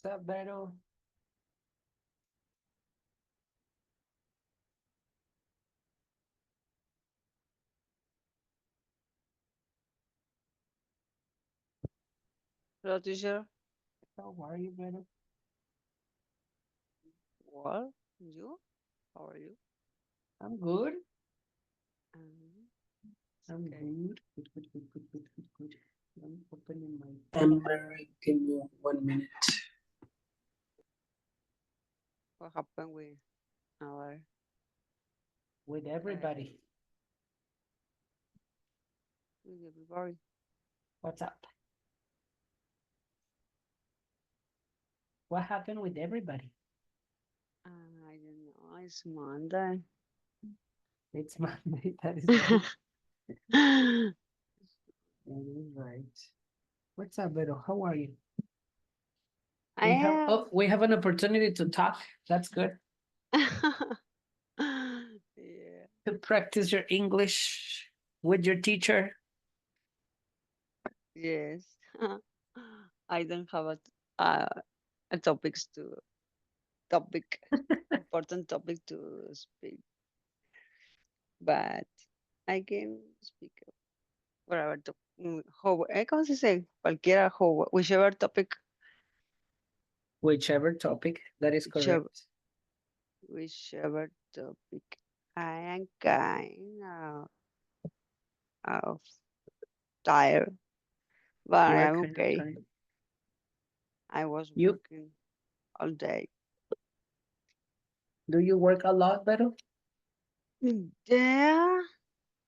What's up, Beto? Hello, teacher. How are you, Beto? Well, you? How are you? I'm good. Um, I'm okay. good. Good. I'm opening my camera. Give me 1 minute. What happened with our With uh, everybody. with everybody? What's up? What happened with everybody? I don't know. It's Monday. It's Monday. That is right. That is right. What's up, Beto? How are you? I have. We have an opportunity to talk. That's good. Yeah. To practice your English with your teacher. Yes. I don't have a topic important topic to speak, but I can speak whatever ¿cómo se dice? Cualquiera, whichever topic, Whichever topic. That is whichever, correct. whichever topic. I am kind of tired, but You are I'm kind of okay. tired. I was You working all day. do you work a lot, Beto? Yeah,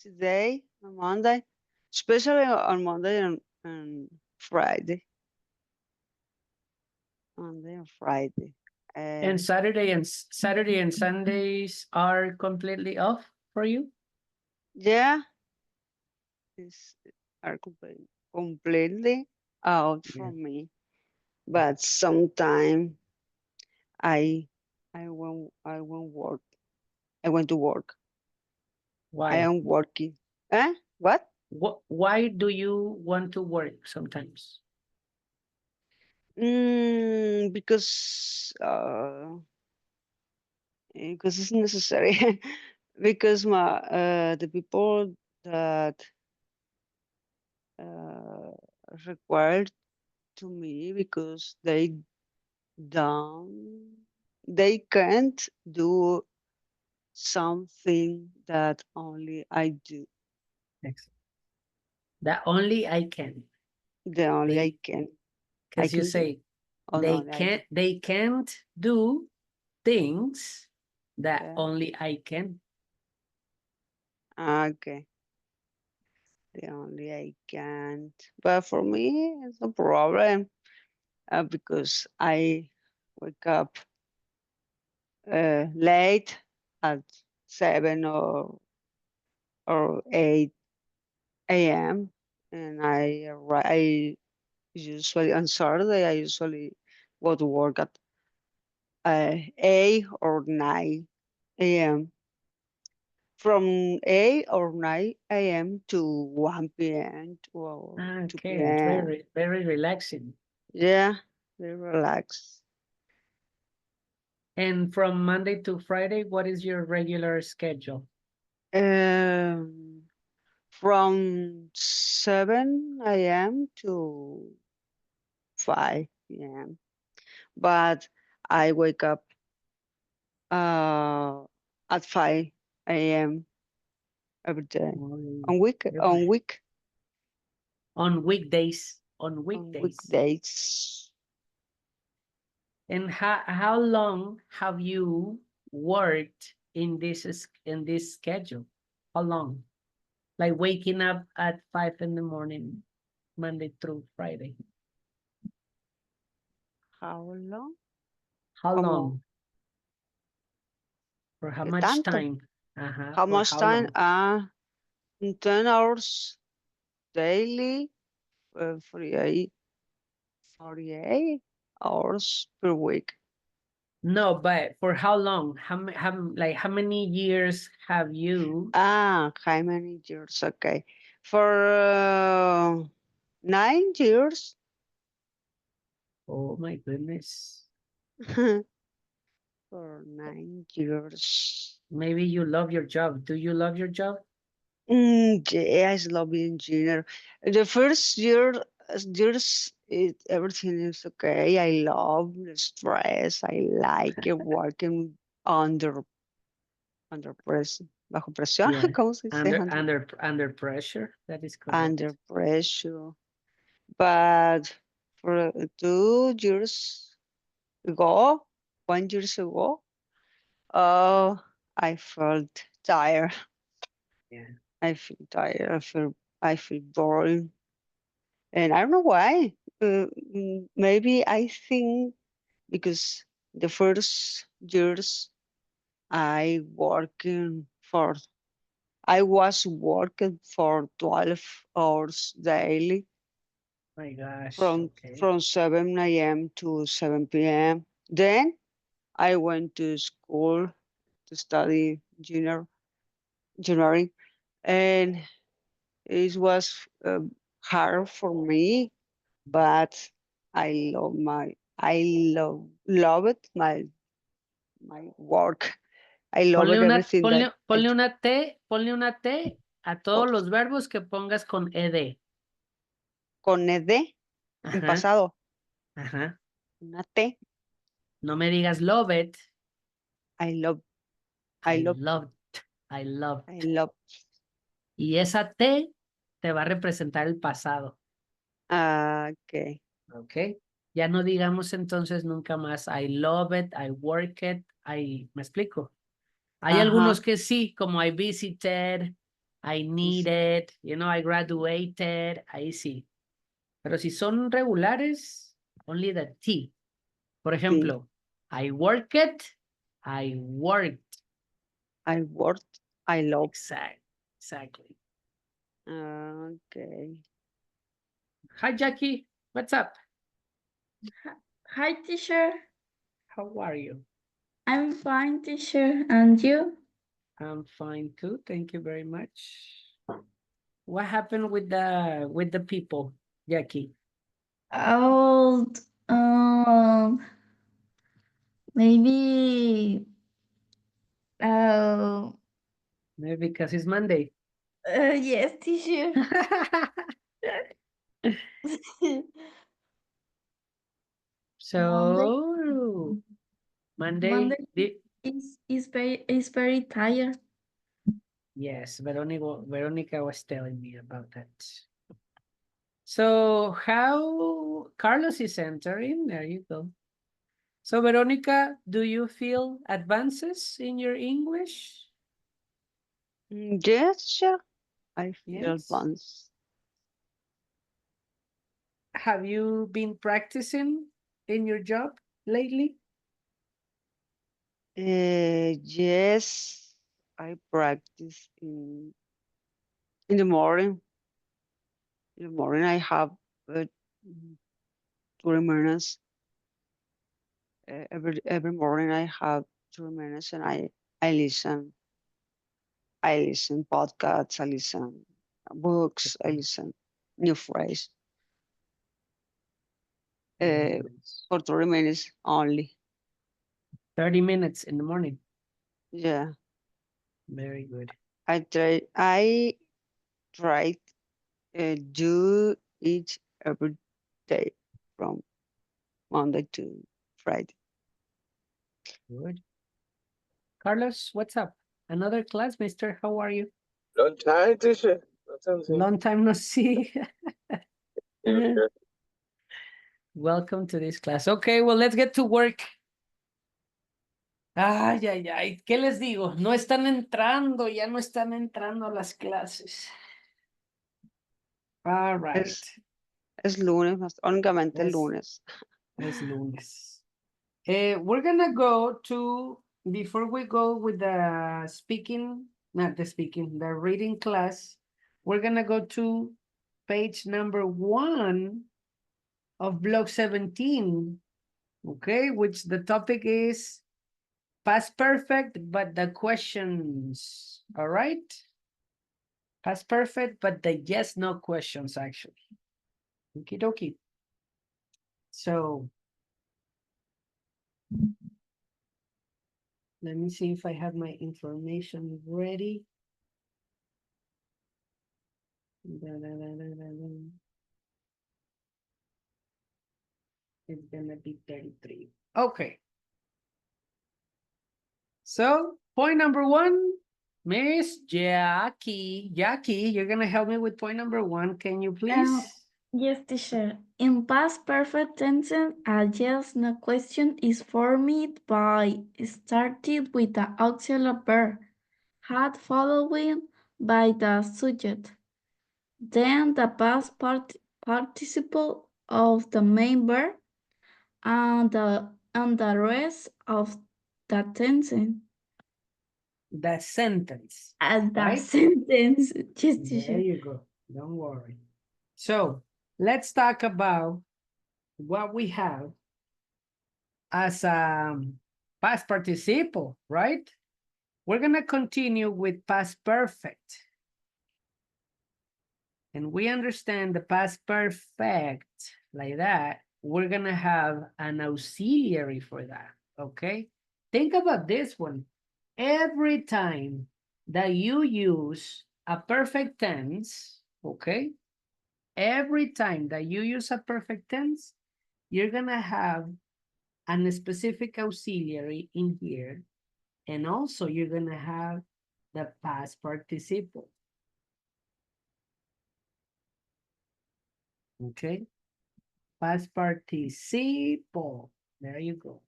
today on Monday, especially on Monday and Friday. Monday and Friday. And Uh, Saturday and Sundays are completely off for you? yeah, it's are completely out Yeah. from me. But sometime I I won't work. I went to work. I Why? am working. Eh? What? Why do you want to work sometimes? Because it's necessary. Because the people that uh, required to me because don't they can't do something that only I do. Excellent. That only I can. The only They I because you can do. say Oh no, only I do. they can't do things that Yeah. only I can. Okay. The only I can't. But for me, it's no problem because I wake up late at 7 or 8 a.m. and I usually on Saturday I usually go to work at 8 or 9 a.m. From 8 or 9 a.m. to 1 p.m. or 2 Okay, it's p.m. very relaxing. Yeah, very relaxed. And from Monday to Friday, what is your regular schedule? Um, from 7 a.m. to 5 p.m. But I wake up uh, at 5 a.m. every day. Only On week on every week on weekdays. On on weekdays. weekdays. And how long have you worked in in this schedule? How long? Like waking up at 5 in the morning, Monday through Friday. How long? How Como long? For how que much tanto? time? Uh-huh. How For much how time? long? 10 hours daily, 48, 48 hours per week. No, but for how long? How many years have you? How many years? Okay. For 9 years. Oh my goodness. For 9 years. Maybe you love your job. Do you love your job? Yes, love engineer. The first years, everything is okay. I love the stress. I like it working under pressure, bajo presión. Yeah. ¿Cómo se dice? Under pressure. That is Under correct. pressure. But for 2 years ago, 1 years ago, uh, I felt tired. Yeah. I feel tired. I feel boring, and I don't know why. Maybe I think because the first years I working for I was working for 12 hours daily My gosh. from Okay. from 7 a.m. to 7 p.m. Then I went to school to study engineering, and it was hard for me, but I love it my work. I love Ponle it una, everything that ponle, I ponle do. una T, ponle una T a todos los verbos que pongas con ed. Con ed en Ajá, pasado, ajá. una T. No me digas love it. I love, I I love, loved. I loved. I love. Y esa T te va a representar el pasado. Okay. ¿Ok? Ya no digamos entonces nunca más I love it, I work it, ¿me explico? Hay algunos Ajá. que sí, como I visited, I Sí. needed, I graduated, ahí sí. Pero si son regulares, only the T. Por Sí. ejemplo, I work it, I worked. I worked. I love. Exactly. Okay. Hi, Jackie. What's up? Hi, teacher. How are you? I'm fine, teacher. And you? I'm fine too. Thank you very much. What happened with the people, Jackie? Oh, maybe. Uh, Maybe because it's Monday. yes, teacher. Monday. So Monday, Monday the is very tired. yes, Veronica was telling me about that. So how Carlos is entering? There you go. So Veronica, do you feel advances in your English? Yes, sure. I feel Yes. advanced. Have you been practicing in your job lately? Yes, I practice in the morning. In the morning, I have uh, 3 minutes. Every morning, I have 3 minutes, and I listen. I listen podcasts. I listen books. I listen new phrase Very uh, nice. for 3 minutes only. 30 minutes in the morning. Yeah, Very good. I try do it every day from Monday to Friday. Good. Carlos, what's up? Another class, mister. How are you? Long time, teacher. Long time, see. Long time no see. Yeah, sure. Welcome to this class. Okay, well, let's get to work. Ay, ay, ay. ¿Qué les digo? No están entrando, ya no están entrando a las clases. All right. Es lunes, únicamente Es, lunes. es lunes. We're gonna go to, before we go with the speaking, not the speaking, the reading class, we're gonna go to page number 1 of block 17, okay, which the topic is past perfect, but the questions, all right? Past perfect, but the yes, no questions, actually. Okie dokie. So Let me see if I have my information ready. It's gonna be 33. Okay. So point number one, Miss Jackie. Jackie, you're gonna help me with point number one. Can you please? Yes, teacher. In past perfect tense, a yes no question is formed by started with the auxiliary verb, had following by the subject, then the past participle of the main verb, and the rest of the tense. The sentence. And the Right? sentence. Yes, There teacher. you go. Don't worry. So let's talk about what we have as past participle, right? We're gonna continue with past perfect. And we understand the past perfect like that. We're gonna have an auxiliary for that, okay? Think about this one. Every time that you use a perfect tense, okay? Every time that you use a perfect tense, you're gonna have a specific auxiliary in here, and also you're gonna have the past participle. Okay, past participle. There you go.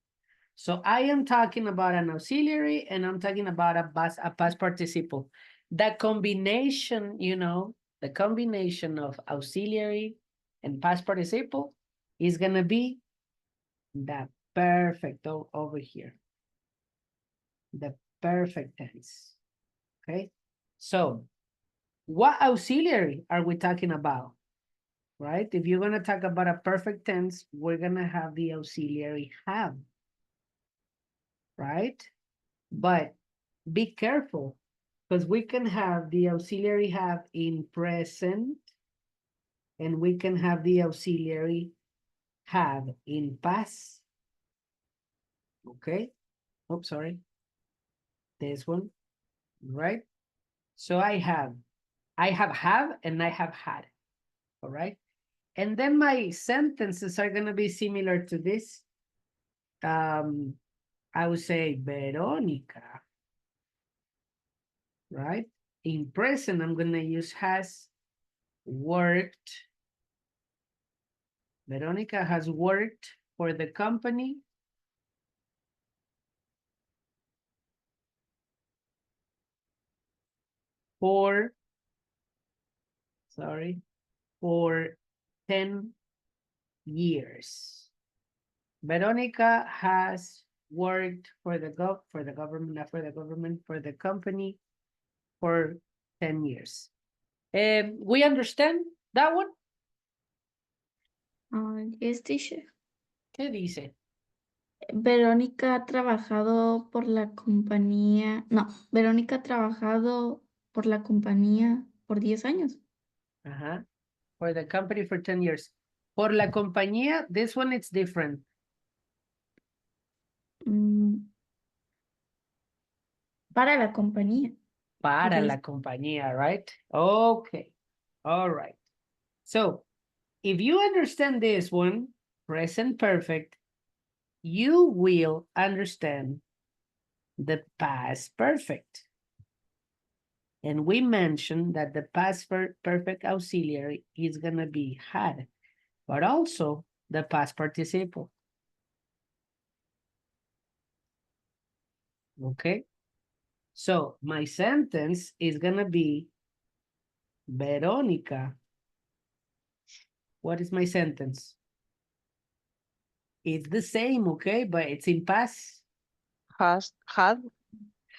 So I am talking about an auxiliary and I'm talking about a past participle. The combination, you know, the combination of auxiliary and past participle is gonna be the perfect over here. The perfect tense. Okay, so what auxiliary are we talking about? Right? If you're going to talk about a perfect tense, we're going to have the auxiliary have. Right? But be careful because we can have the auxiliary have in present and we can have the auxiliary have in past. Okay? Oops, sorry. This one, right? So I have and I have had. All right? And then my sentences are going to be similar to this. I would say Veronica, right? In present, I'm going to use has worked. Veronica has worked for the company for 10 years. Veronica has worked for the government, not for the government, for the company for 10 years. We understand that one? Yes, teacher. ¿Qué dice? Verónica ha trabajado por la compañía. No, Verónica ha trabajado por la compañía por 10 años. Uh-huh. For the company for 10 years. Por la compañía, this one is different. Para la compañía. Para Yes. la compañía, right? Okay. All right. So, if you understand this one, present perfect, you will understand the past perfect. And we mentioned that the past perfect auxiliary is going to be had, but also the past participle. Okay? So my sentence is going to be Verónica. What is my sentence? It's the same, okay? But it's in past. Had,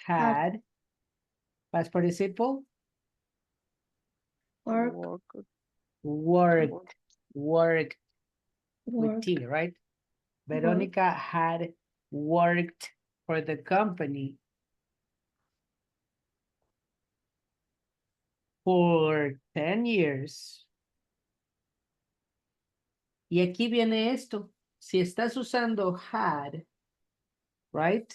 Had. Past participle. Work. Worked. With T, right? Veronica had worked for the company for 10 years. Y aquí viene esto. Si estás usando had right?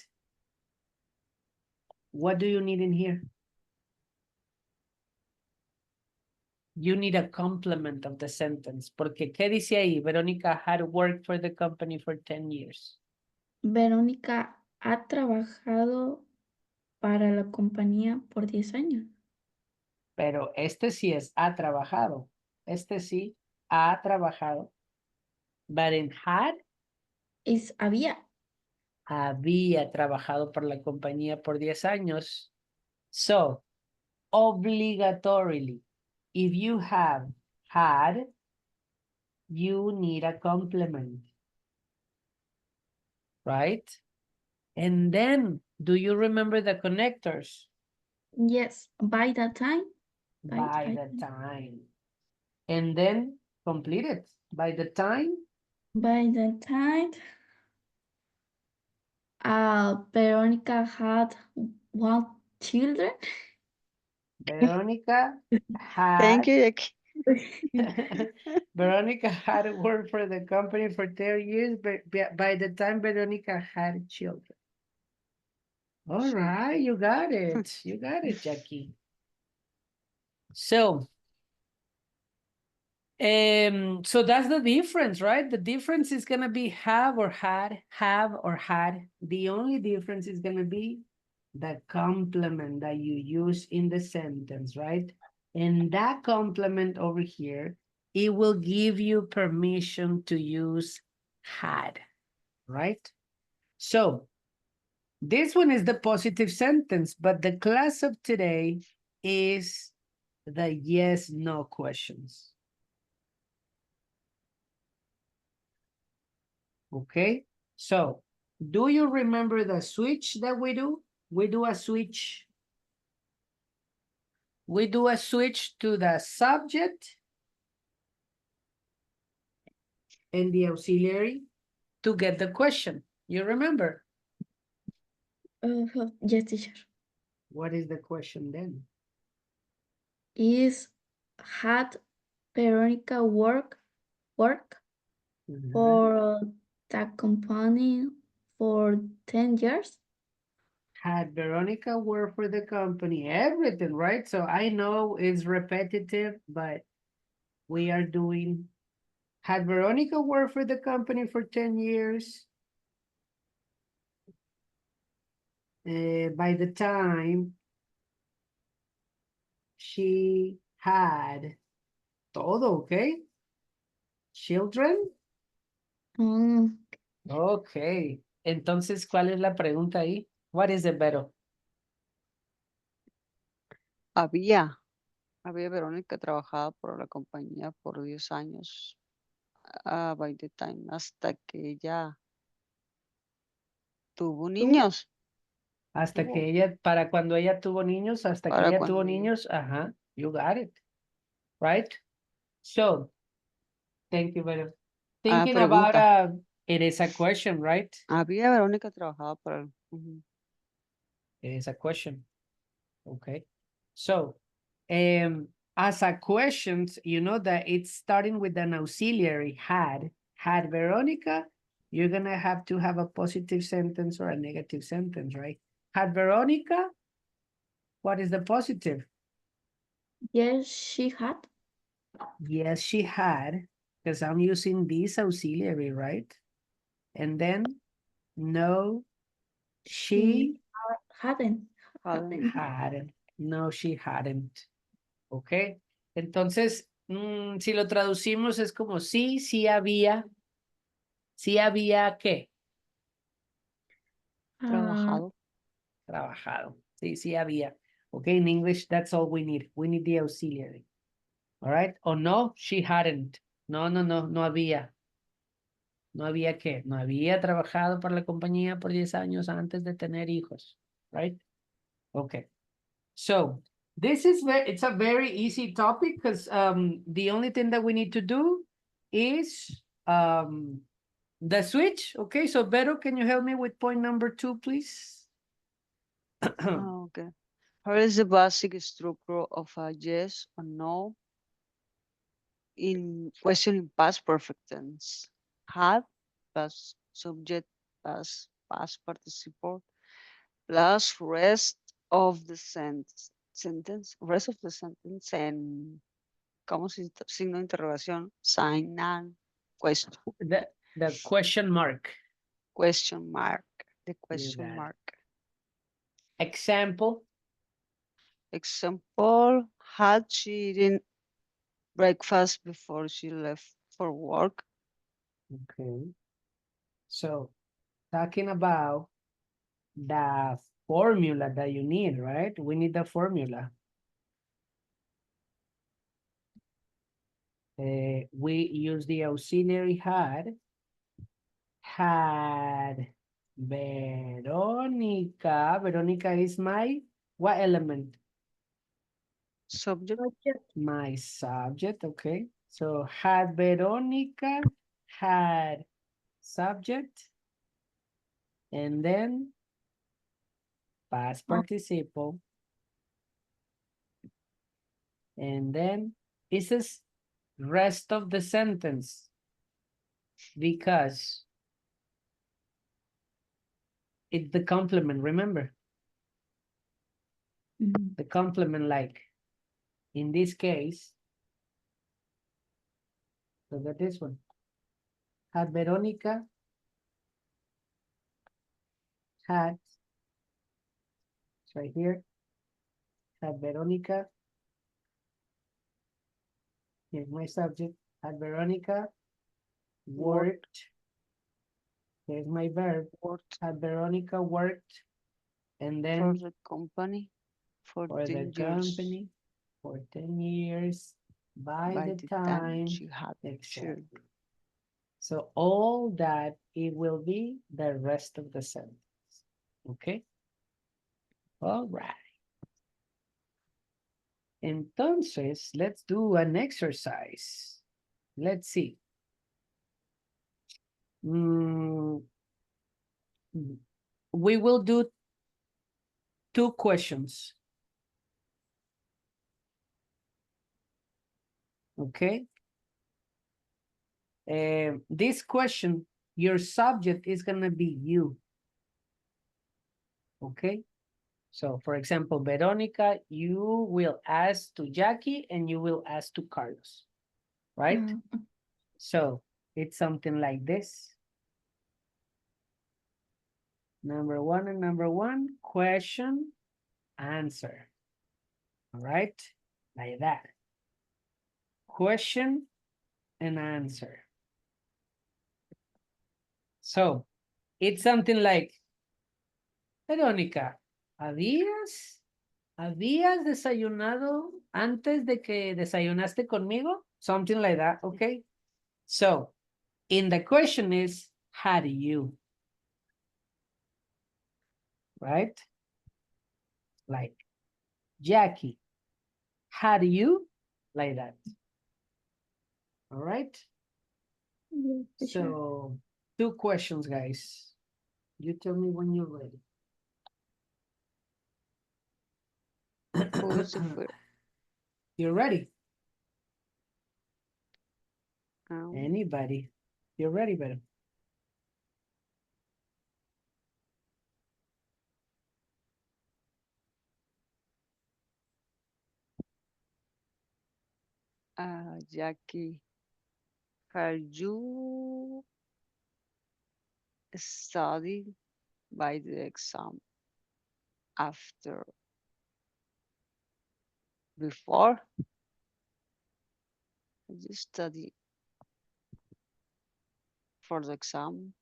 What do you need in here? You need a complement of the sentence. Porque, ¿qué dice ahí? Verónica had worked for the company for 10 years. Verónica ha trabajado para la compañía por 10 años. Pero este sí es ha trabajado. Este sí ha trabajado. But in had, Es había. había trabajado por la compañía por 10 años. So, obligatorily, if you have had, you need a complement. Right? And then, do you remember the connectors? Yes, by that time. By the time. And then, complete it. By the time. By the time Veronica had 1 children. Veronica Thank had you, Jackie. Veronica had worked for the company for 10 years, but by the time Veronica had children. All right, you got it. You got it, Jackie. So that's the difference, right? The difference is gonna be have or had. The only difference is gonna be the complement that you use in the sentence, right? And that complement over here, it will give you permission to use had, right? So this one is the positive sentence, but the class of today is the yes, no questions. Okay, so do you remember the switch that we do? We do a switch. We do a switch to the subject and the auxiliary to get the question. You remember? Yes, teacher. What is the question then? Is had Veronica work Mhm. for the company for 10 years? Had Veronica worked for the company? Everything, right? So I know it's repetitive, but we are doing, had Veronica worked for the company for 10 years? By the time she had todo, okay? Children? Mm, Okay. Entonces, ¿cuál es la pregunta ahí? What is it better? Había Verónica trabajado por la compañía por 10 años. By the time, hasta que ella tuvo niños. Hasta Tuvo, que ella, para cuando ella tuvo niños, hasta que para ella cuando tuvo ella- niños, ajá, you got it. Right? So, thank you very much. Thinking about, pregunta. it is a question, right? Había Verónica trabajado para ujú. It is a question. Okay. So, as a question, you know that it's starting with an auxiliary had Veronica, you're gonna have to have a positive sentence or a negative sentence, right? Had Veronica, what is the positive? yes, she had. Yes, she had, because I'm using this auxiliary, right? And then, no, she Hadn't. hadn't. No, she hadn't. Ok. Entonces, si lo traducimos es como sí, sí había ¿qué? Trabajado. Trabajado. Sí, sí había. Ok, in English, that's all we need. We need the auxiliary. All right. O no, she hadn't. No, no había. No había qué. No había trabajado para la compañía por 10 años antes de tener hijos. Right? Okay. So, it's a very easy topic because the only thing that we need to do is the switch. Okay, so Vero, can you help me with point number 2, please? Okay. What is the basic structure of a yes or no in question in past perfect tense? Had plus subject plus past participle plus rest of the sentence, rest of the sentence en, ¿cómo se signo de interrogación? Sign and question, The question mark. question mark, the You question got it. mark. Example. Example, had she eaten breakfast before she left for work? Okay. So talking about the formula that you need, right? We need the formula. We use the auxiliary had. Had Veronica. Veronica is my what element? Subject, My subject, okay. So had Veronica had subject and then past participle. And then this is rest of the sentence because it's the complement, remember? The complement, like in this case, look at this one. Had Veronica had, it's right here. Had Veronica, here's my subject. Had Veronica worked, here's my verb. worked Had Veronica worked and for then the company for for 10 the years. company for 10 years by the time. she had Exactly. children. So all that, it will be the rest of the sentence. Okay. All right. Entonces, let's do an exercise. Let's see. We will do 2 questions. Okay. This question, your subject is going to be you. Okay. So for example, Veronica, you will ask to Jackie and you will ask to Carlos, right? So it's something like this. Number one and number one, question, answer. All right, like that. Question and answer. So it's something like, Verónica, ¿habías desayunado antes de que desayunaste conmigo? Something like that, okay? So, in the question is, how do you? Right? Like, Jackie, how do you? Like that. All right? So, 2 questions, guys. You tell me when you're ready. Who is the first? You're ready? Um, Anybody? You're ready, better. Jackie, have you studied by the exam after, before? Have you studied for the exam,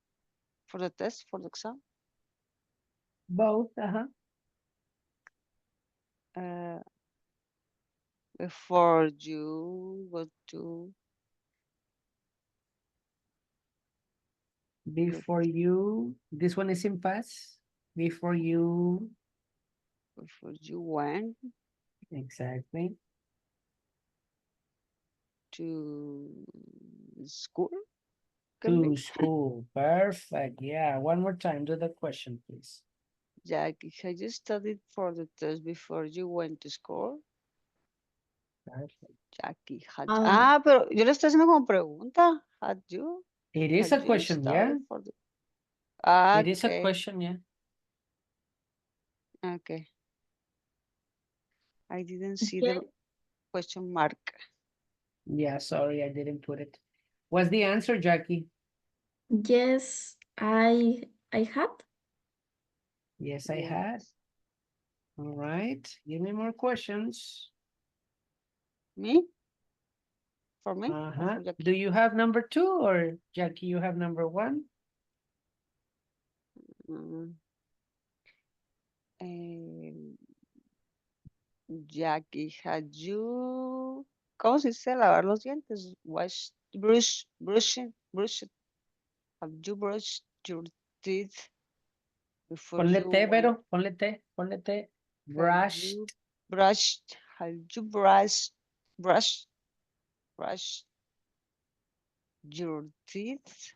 for the test, for the exam? Both, Before you go to Before you, this one is in past. Before you, went exactly. to school? To school, perfect. Yeah, one more time, do the question, please. Jackie, have you studied for the test before you went to school? Perfect. Jackie, Um, pero yo le estoy haciendo como pregunta. Had you? It is Had a you question, yeah. studied for the Ah, It is a okay. question, yeah. Okay. I didn't see Yes, the question mark. Yeah, sorry, I didn't put it. What's the answer, Jackie? yes, I had. Yes, I had. All right, give me more questions. Me? For me? Or Uh-huh. for Jackie? Do you have number 2 or Jackie, you have number 1? Mm. Eh, Jackie, had you... ¿Cómo se dice lavar los dientes? Wash, brush it. Have you brushed your teeth before Ponle you T, went? Vero, ponle T, ponle T. Have Brushed. you brushed? Have you brushed your teeth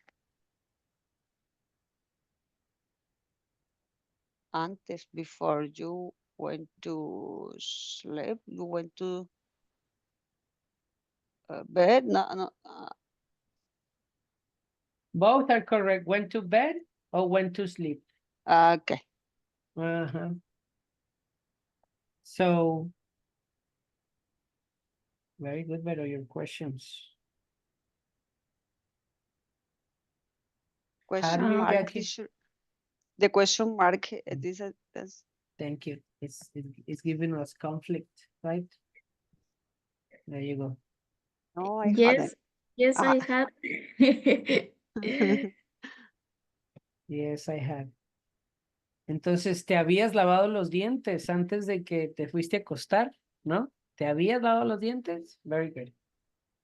antes before you went to sleep? You went to bed? No. Both are correct. Went to bed or went to sleep? Okay. Uh-huh. So, very good, Vero, your questions. How Question do you, Uh, mark, Jackie? teacher. The question mark, that's Thank you. It's giving us conflict, right? There you go. no, I yes, yes, haven't. I had. Yes, I have. Entonces, ¿te habías lavado los dientes antes de que te fuiste a acostar? ¿No? ¿Te habías lavado los dientes? Very good.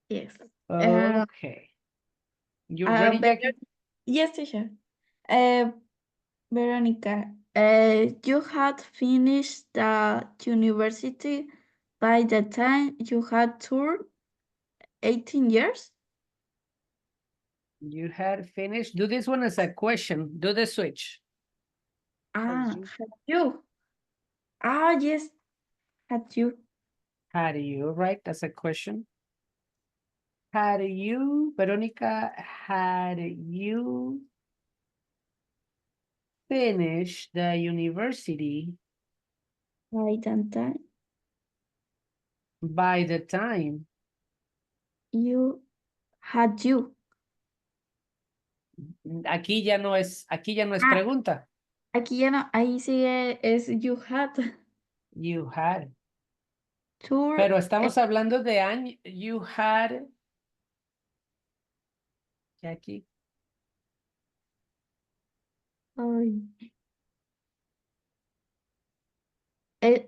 Yes. Okay. You ready, Jackie? Yes, teacher. Veronica, you had finished the university by the time you had turned 18 years? You had finished. Do this one as a question. Do the switch. Ah, you? had you? Ah, yes, had you. Had you, right? As a question. Had you, Veronica, had you finished the university By the time by the time you had you. aquí ya no es Ah, pregunta. aquí ya no, ahí sigue, es you had You had. tour. Pero estamos hablando de año. You had. Jackie. Ay,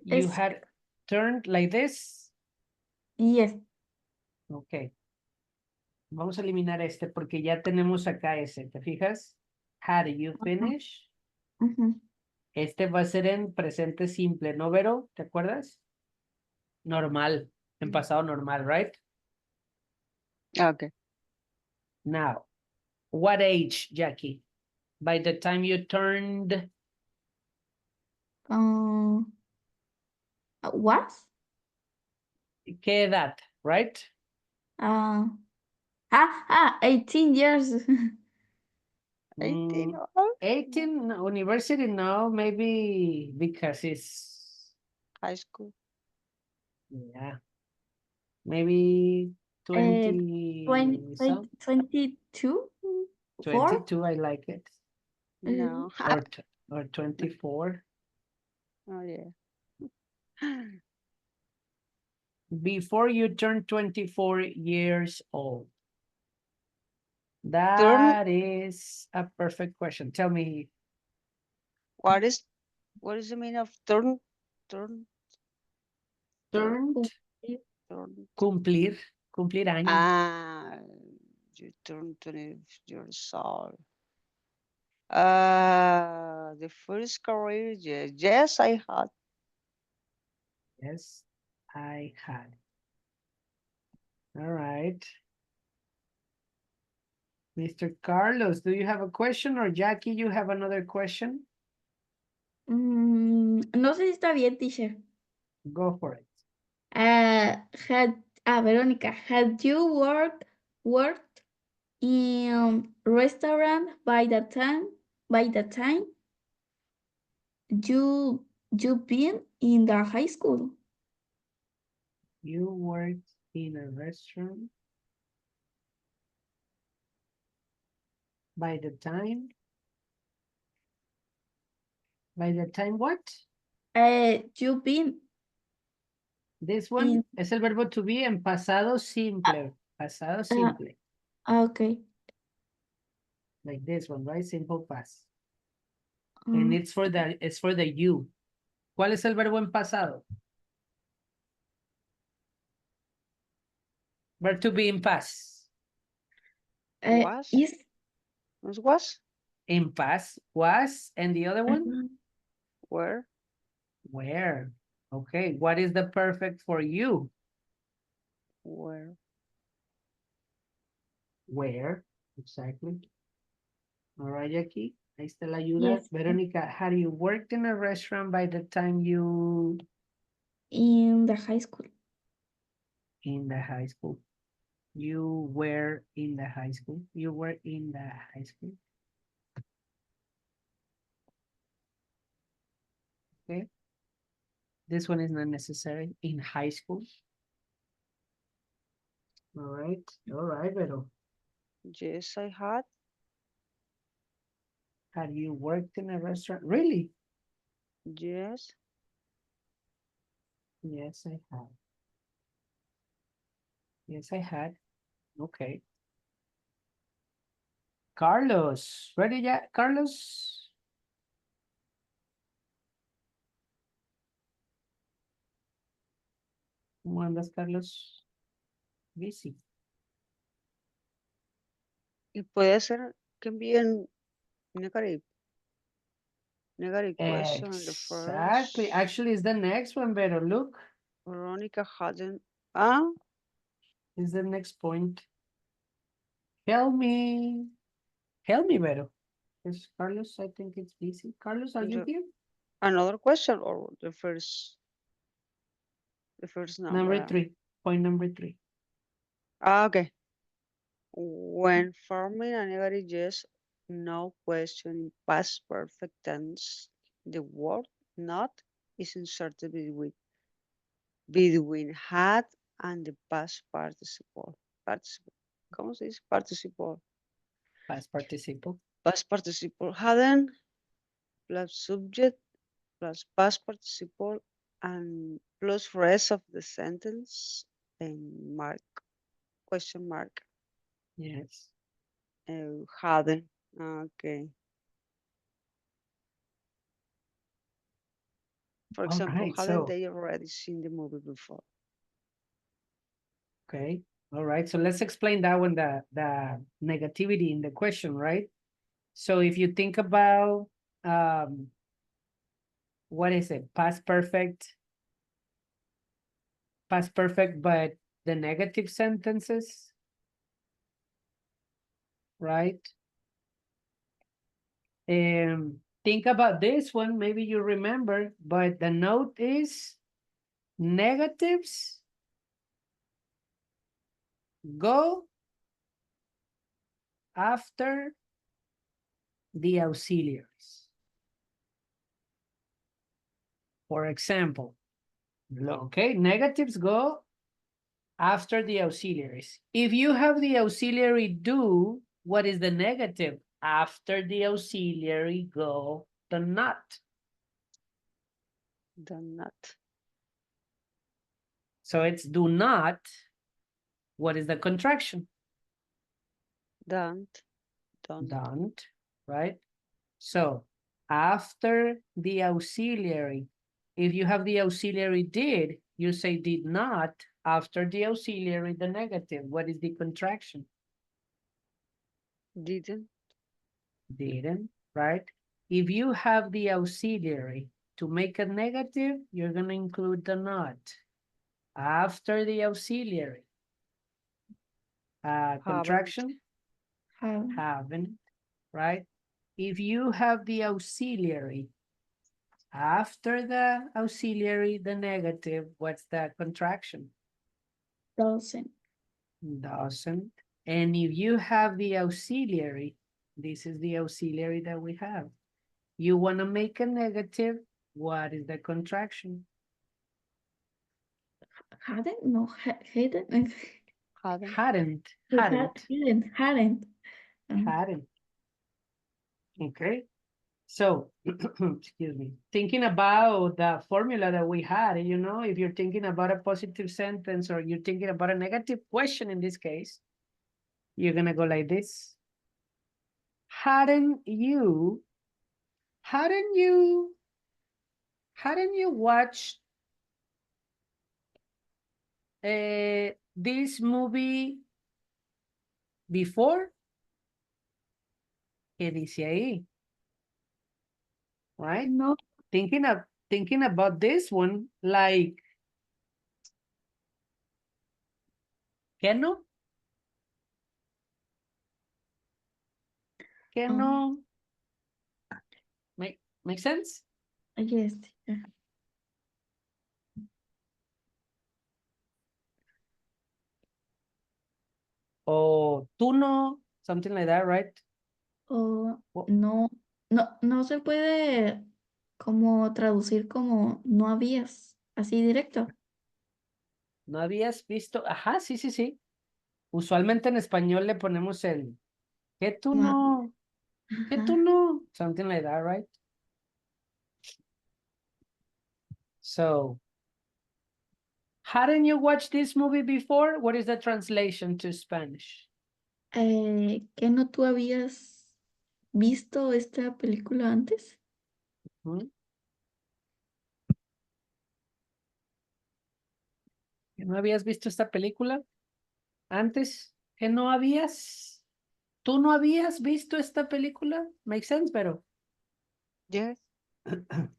You had turned like this. yes. Ok. Vamos a eliminar este porque ya tenemos acá ese. ¿Te fijas? Had you finished? Ujú. Este va a ser en presente simple, ¿no, Vero? ¿Te acuerdas? Normal. En pasado normal, right? Okay. Now, what age, Jackie? By the time you turned What? ¿qué edad? Right? 18 years. 18 Mm, or 18 university, no, maybe because it's, high school. yeah, maybe 20 some, 22? 4? 22, I like it, No. or 24. Oh yeah. Before you turn 24 years old. Turn. That is a perfect question. Tell me. What is the meaning of turn? Turn. Turned, Turn. cumplir, cumplir año. Ah, you turn 20 years old. The first career, yes, I had. Yes, I had. All right. Mr. Carlos, do you have a question or Jackie, you have another question? No sé si está bien, teacher. Go for it. Verónica, had you worked in restaurant by the time by the time you've been in the high school. You worked in a restaurant by the time what? You've been This one in es el verbo to be en pasado simple. Pasado simple. okay. Like this one, right? Simple past. And it's for the you. ¿Cuál es el verbo en pasado? Verb to be in past. Was? Is Was? In past was, and the other one? Where? Where? Okay, what is the perfect for you? Where? Where? Exactly. All right, Jackie. Ahí está la ayuda. Yes. Verónica, had you worked in a restaurant by the time you In the high school. in the high school? You were in the high school. You were in the high school. Okay. This one is not necessary. In high school. All right. All right, Vero. Yes, I had. Had you worked in a restaurant? Really? Yes. Yes, I have. Yes, I had. Okay. Carlos, ready yet, Carlos? ¿Cómo andas, Carlos? Busy. Y puede ser que envíen negative. Negative question in the Exactly. first. Actually, it's the next one, Vero. Look, Veronica hadn't. is the next point. Help me. Help me, Vero. Yes, Carlos, I think it's busy. Carlos, are you here? Another question or the first? The first number. Number 3. Point number 3. Okay. When forming a negative yes, no question in past perfect tense, the word not is inserted between had and the past participle. ¿Cómo se dice? Participle. Past participle. Past participle hadn't plus subject plus past participle and plus rest of the sentence and question mark. Yes. Hadn't. Okay. For All example, right, hadn't so, they already seen the movie before? okay. All right, so let's explain that one, the negativity in the question, right? So if you think about, what is it? Past perfect, but the negative sentences, right? Think about this one, maybe you remember, but the note is negatives go after the auxiliaries. For example, okay, negatives go after the auxiliaries. If you have the auxiliary do, what is the negative? After the auxiliary go the not. The not. So it's do not. What is the contraction? Don't. Don't, right? So after the auxiliary, if you have the auxiliary did, you say did not. After the auxiliary, the negative. What is the contraction? Didn't. Didn't, right? If you have the auxiliary to make a negative, you're going to include the not. After the auxiliary, contraction, haven't, right? If you have the auxiliary, after the auxiliary, the negative, what's the contraction? Doesn't. Doesn't. And if you have the auxiliary This is the auxiliary that we have. You want to make a negative. What is the contraction? Hadn't? No, hadn't. Hadn't. Hadn't. Hadn't. Hadn't. Hadn't. Okay. So, excuse me, thinking about the formula that we had, you know, if you're thinking about a positive sentence or you're thinking about a negative question in this case, you're going to go like this. Hadn't you watched this movie before? ¿Qué dice ahí? Right? No. Thinking about this one, like, ¿qué no? ¿Qué no? Make sense? Yes. O tú no, something like that, right? O Well, no se puede como traducir como no habías, así directo. no habías visto, ajá, sí, sí, sí. Usualmente en español le ponemos el, que tú no, que tú Ajá. no, something like that, right? So, hadn't you watched this movie before? What is the translation to Spanish? ¿Que no tú habías visto esta película antes? ¿Mm? ¿Que no habías visto esta película antes? ¿Que no habías? ¿Tú no habías visto esta película? Make sense, pero. Yes.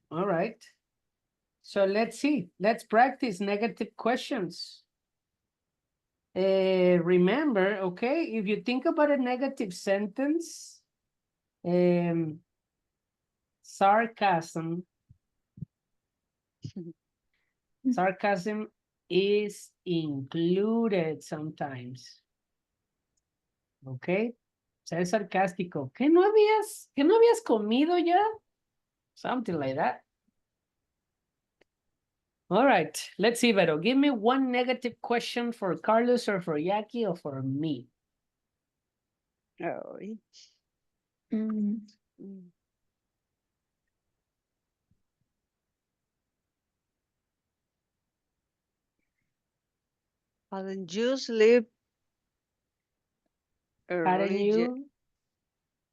All right. So let's see. Let's practice negative questions. Remember, okay, if you think about a negative sentence, sarcasm is included sometimes. Okay, ser sarcástico. ¿Que no habías comido ya? Something like that. All right, let's see, Vero. Give me one negative question for Carlos or for Jackie or for me. Oh. Mm, Mm. Hadn't you sleep Hadn't early? you?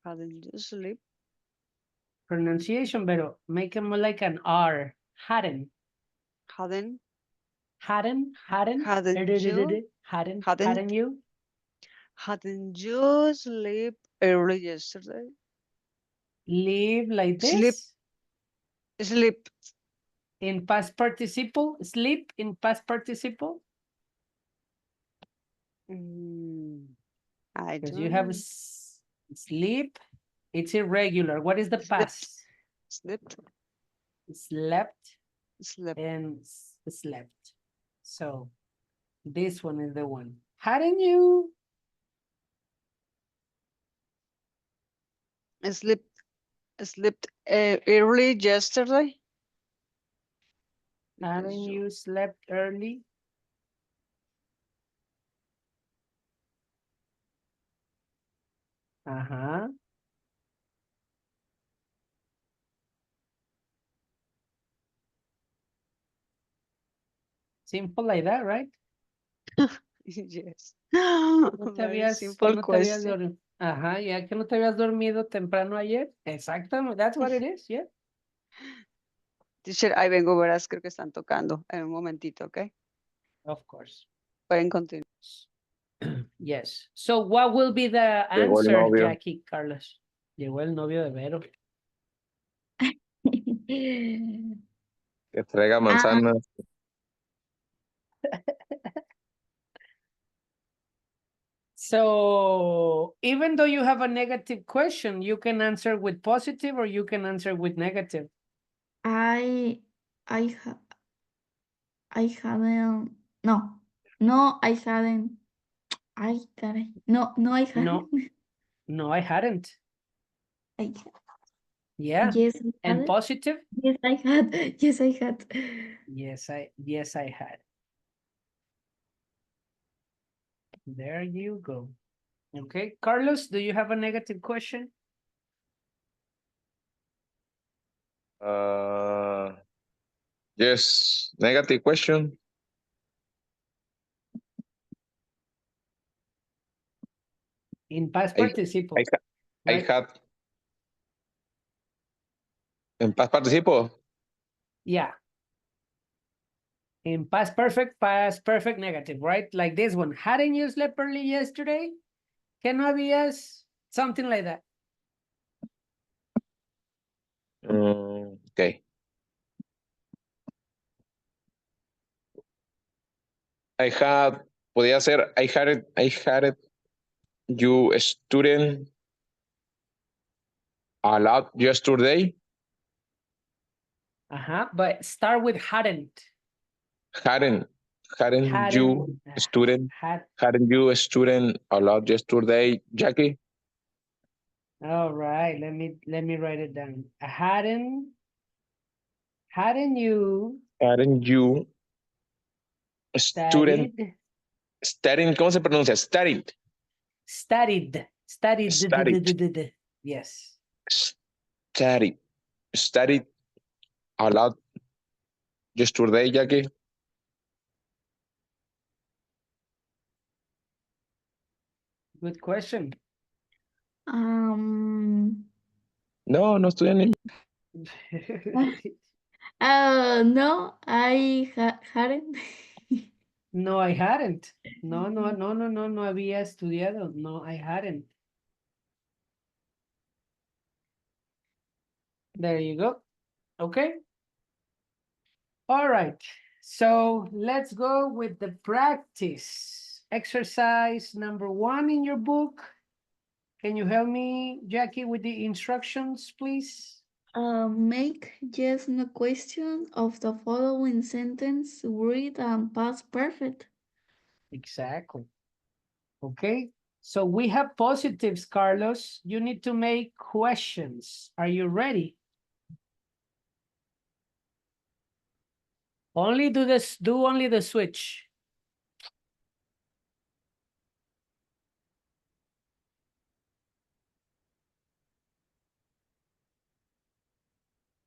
Hadn't you sleep? Pronunciation, Vero. Make it more like an R. Hadn't. Hadn't Hadn't you? hadn't you? Hadn't you sleep early yesterday? Live like Sleep. this. Sleep. In past participle. Sleep in past participle. I Because don't you have know. sleep. It's irregular. What is the past? Slept. Slept Slept. and slept. So this one is the one. Hadn't you? Slept early yesterday. Hadn't you slept early? Uh-huh. Simple like that, right? Yes. No te Very habías, simple no te habías question. dormido. Ajá, ya que no te habías dormido temprano ayer. Exactamente, that's what it is, yeah. Teacher, ahí vengo, verás, creo que están tocando en un momentito, ¿ok? Of course. Pueden continuar. Yes. So what will be the Llegó el answer, novio. Jackie, Carlos? Llegó el novio de Vero. Que traiga manzanas. So even though you have a negative question, you can answer with positive or you can answer with negative. I hadn't. No, I hadn't. Ay, caray. No, I hadn't. No, I hadn't. I, Yeah. yes, I had And it. positive? Yes, I had. Yes, I had. Yes, I had. There you go. Okay, Carlos, do you have a negative question? Yes, negative question. In past I, participle, I, I right? had en past participo. Yeah. In past perfect negative, right? Like this one. Hadn't you slept early yesterday? Que no habías, something like that. Okay. Podía ser, I had it, you student a lot yesterday. But start with hadn't. Hadn't you Hadn't, student, had. hadn't you student a lot yesterday, Jackie? All right, let me write it down. Hadn't you Hadn't you student, studied studying, ¿cómo se pronuncia? Studied. Studied. Yes. Studied. Studied a lot yesterday, Jackie. Good question. No, no estudian ni. No, I hadn't. No, I hadn't. No había estudiado. No, I hadn't. There you go. Okay. All right. So let's go with the practice. Exercise number 1 in your book. Can you help me, Jackie, with the instructions, please? Make yes no question of the following sentence, read and past perfect. Exactly. Okay. So we have positives, Carlos. You need to make questions. Are you ready? Only do this, do only the switch.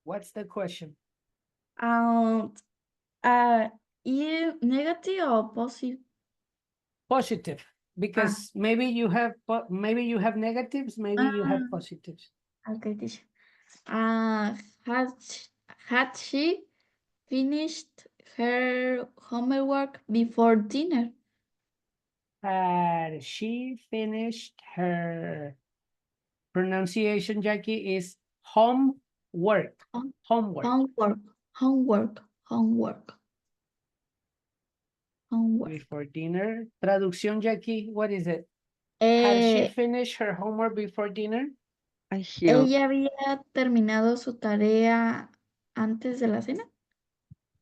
What's the question? Negative or positive? Positive, because maybe you have negatives, maybe you have positives. Okay, teacher. Had she finished her homework before dinner? Had she finished her pronunciation, Jackie, is homework. Homework. Homework. Before dinner. Traducción, Jackie, what is it? Had she finished her homework before dinner? I hear. ¿Ella había terminado su tarea antes de la cena?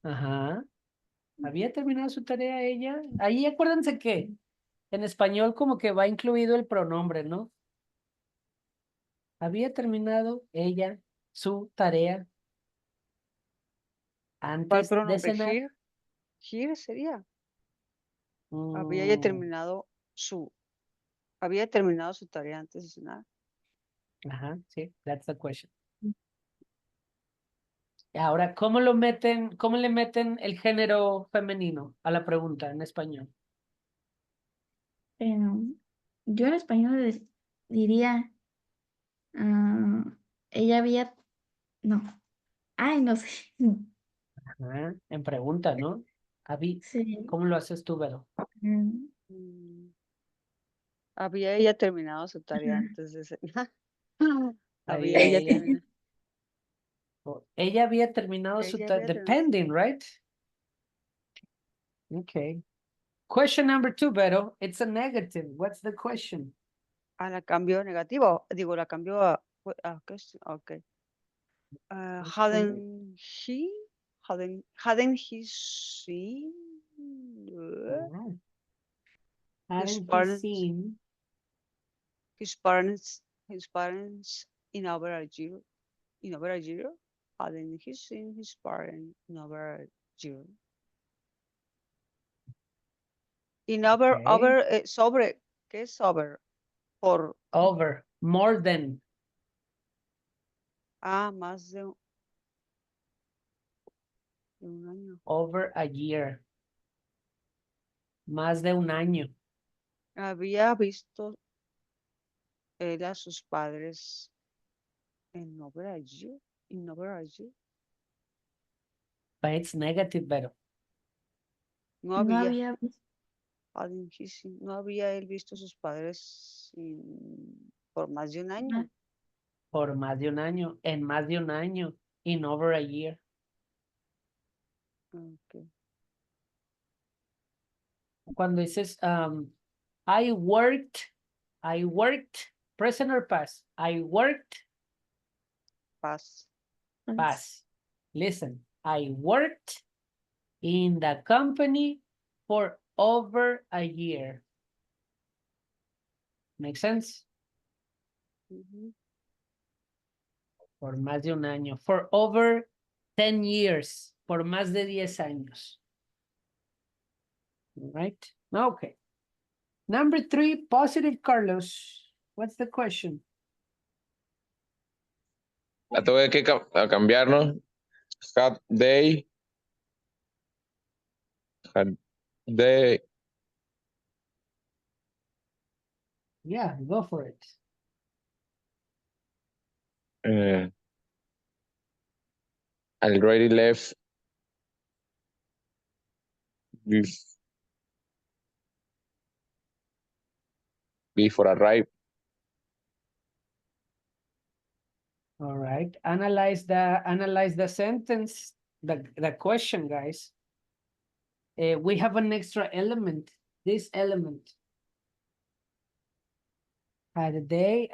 Ajá. ¿Había terminado su tarea ella? Ahí acuérdense que en español como que va incluido el pronombre, ¿no? ¿Había terminado ella su tarea ¿Cuál antes de pronombre? cenar? Here. Here sería. Había terminado su tarea antes de cenar. Ajá, sí, that's the question. Ahora, ¿cómo le meten el género femenino a la pregunta en español? Yo en español diría, ella había, no, ay, no sé. Ajá, en pregunta, ¿no? Sí. ¿Cómo lo haces tú, Vero? Había ella terminado su tarea antes de cenar. Había Ahí, ella terminado. Ella había terminado su tarea, depending, right? Okay. Question number 2, Vero. It's a negative. What's the question? La cambió negativo. Digo, la cambió a question. Okay. Hadn't he seen Hadn't he seen his parents in over a year. In over a year, hadn't he seen his parents in over a year? In over, Okay. sobre, ¿qué es over? Por, Over, more than, más de un año. over a year. Más de un año. Había visto él a sus padres en over a year. In over a year. But it's negative, pero. No No había. había visto. Hadn't he seen- no había él visto a sus padres por más de un año. Por más de un año. En más de un año. In over a year. Okay. Cuando dices, I worked, present or past? I worked, Paz. past. Listen, I worked in the company for over a year. Make sense? Ujú. Por más de un año. For over 10 years. Por más de 10 años. All right? Okay. Number 3, positive, Carlos. What's the question? La tengo que cambiar, ¿no? Had they, Yeah, go for it. already left before arrive. All right. Analyze the sentence, the question, guys. We have an extra element. This element. Had they